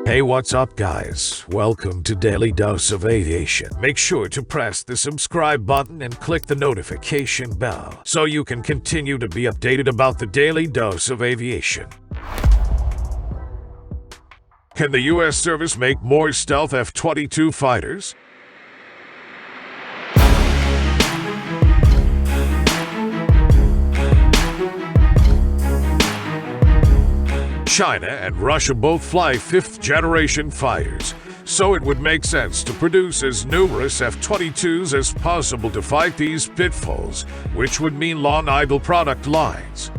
Hey, what's up guys? Welcome to Daily Dose of Aviation. Make sure to press the subscribe button and click the notification bell so you can continue to be updated about the Daily Dose of Aviation. Can the U.S. service make more stealth F-22 fighters? China and Russia both fly fifth-generation fighters, so it would make sense to produce as numerous F-22s as possible to fight these pitfalls, which would mean long idle product lines.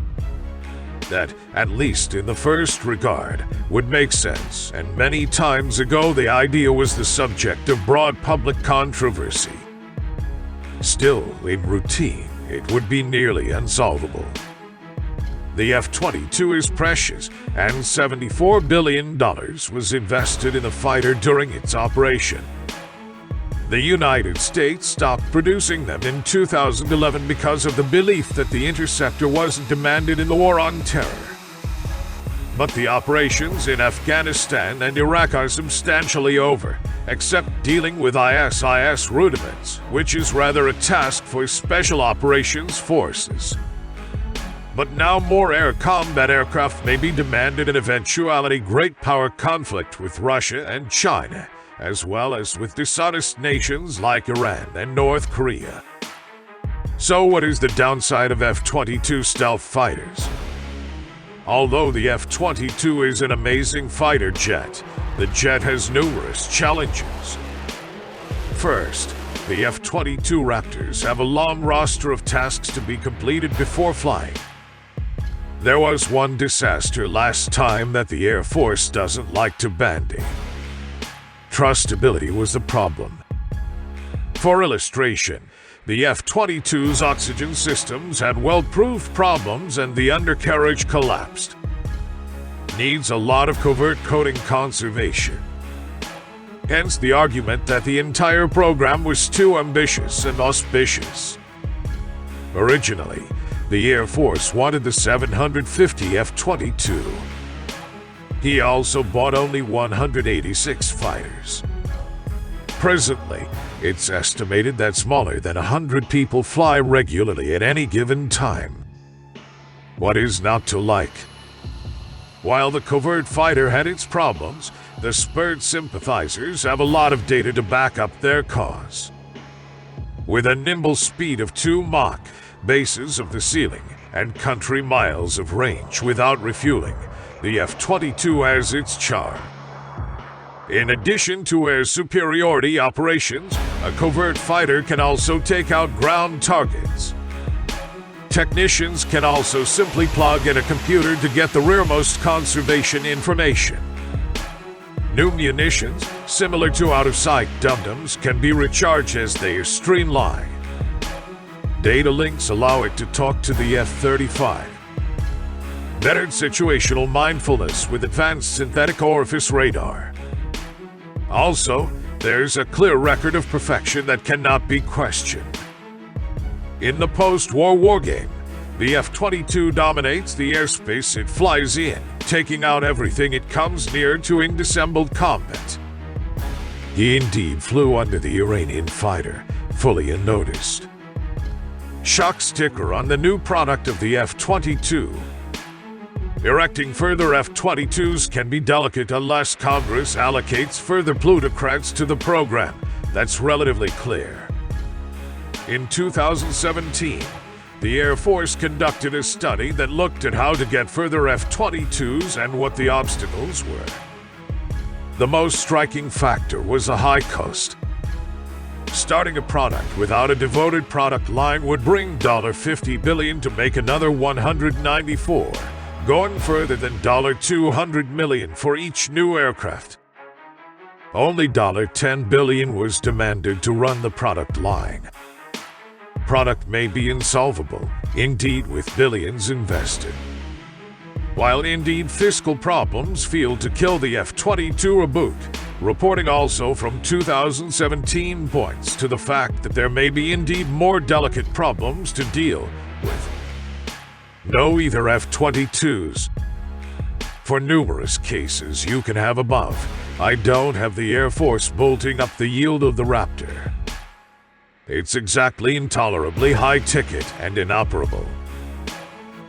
That, at least in the first regard, would make sense, and many times ago the idea was the subject of broad public controversy. Still, in routine, it would be nearly unsolvable. The F-22 is precious, and $74 billion was invested in the fighter during its operation. The United States stopped producing them in 2011 because of the belief that the interceptor wasn't demanded in the war on terror. But the operations in Afghanistan and Iraq are substantially over, except dealing with ISIS rudiments, which is rather a task for Special Operations Forces. But now more air combat aircraft may be demanded in eventuality great power conflict with Russia and China, as well as with dishonest nations like Iran and North Korea. So what is the downside of F-22 stealth fighters? Although the F-22 is an amazing fighter jet, the jet has numerous challenges. First, the F-22 Raptors have a long roster of tasks to be completed before flying. There was one disaster last time that the Air Force doesn't like to bandy. Trustability was the problem. For illustration, the F-22's oxygen systems had well-proved problems and the undercarriage collapsed. Needs a lot of covert coding conservation. Hence the argument that the entire program was too ambitious and auspicious. Originally, the Air Force wanted the 750 F-22. He also bought only 186 fighters. Presently, it's estimated that smaller than 100 people fly regularly at any given time. What is not to like? While the covert fighter had its problems, the spurred sympathizers have a lot of data to back up their cause. With a nimble speed of 2 Mach, bases of the ceiling, and country miles of range without refueling, the F-22 has its charm. In addition to air superiority operations, a covert fighter can also take out ground targets. Technicians can also simply plug in a computer to get the rearmost conservation information. New munitions, similar to out-of-sight dum-dums, can be recharged as they are streamlined. Data links allow it to talk to the F-35. Bettered situational mindfulness with advanced synthetic orifice radar. Also, there's a clear record of perfection that cannot be questioned. In the post-war wargame, the F-22 dominates the airspace it flies in, taking out everything it comes near to in dissembled combat. He indeed flew under the Iranian fighter, fully unnoticed. Shock sticker on the new product of the F-22. Erecting further F-22s can be delicate unless Congress allocates further plutocrats to the program. That's relatively clear. In 2017, the Air Force conducted a study that looked at how to get further F-22s and what the obstacles were. The most striking factor was the high cost. Starting a product without a devoted product line would bring $50 billion to make another $194, going further than $200 million for each new aircraft. Only $10 billion was demanded to run the product line. Product may be insolvable, indeed with billions invested. While indeed fiscal problems failed to kill the F-22 reboot, reporting also from 2017 points to the fact that there may be indeed more delicate problems to deal with. No either F-22s. For numerous cases you can have above, I don't have the Air Force bolting up the yield of the Raptor. It's exactly intolerably high ticket and inoperable.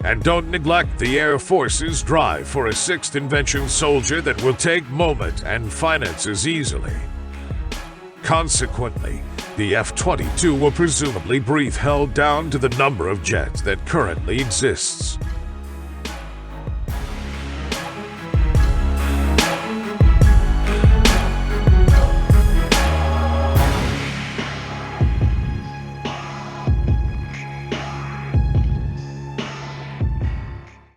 And don't neglect the Air Force's drive for a sixth invention soldier that will take moment and finances easily. Consequently, the F-22 will presumably brief held down to the number of jets that currently exists.